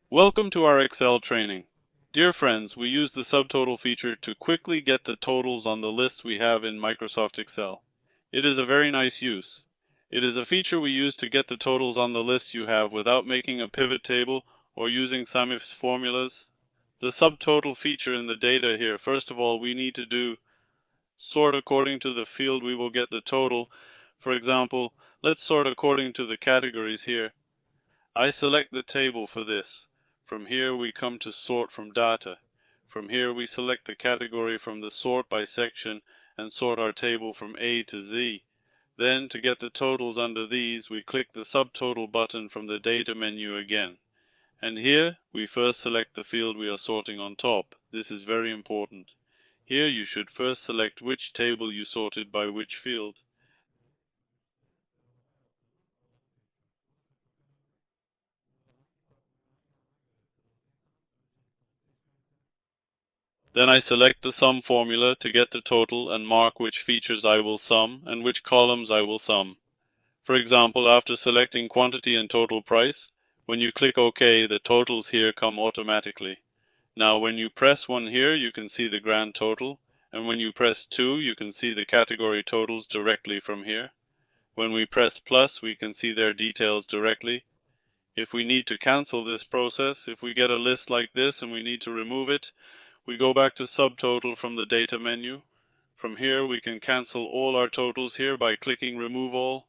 Welcome to our Excel training. Dear friends, we use the subtotal feature to quickly get the totals on the list we have in Microsoft Excel. It is a very nice use. It is a feature we use to get the totals on the list you have without making a pivot table or using SUMIFS formulas. The subtotal feature in the data here, first of all, we need to do sort according to the field we will get the total. For example, let's sort according to the categories here. I select the table for this. From here we come to sort from data. From here we select the category from the sort by section and sort our table from A to Z. Then to get the totals under these we click the subtotal button from the data menu again. And here we first select the field we are sorting on top. This is very important. Here you should first select which table you sorted by which field. Then I select the sum formula to get the total and mark which features I will sum and which columns I will sum. For example, after selecting quantity and total price, when you click OK, the totals here come automatically. Now when you press 1 here, you can see the grand total, and when you press 2, you can see the category totals directly from here. When we press plus, we can see their details directly. If we need to cancel this process, if we get a list like this and we need to remove it, we go back to subtotal from the data menu. From here we can cancel all our totals here by clicking remove all.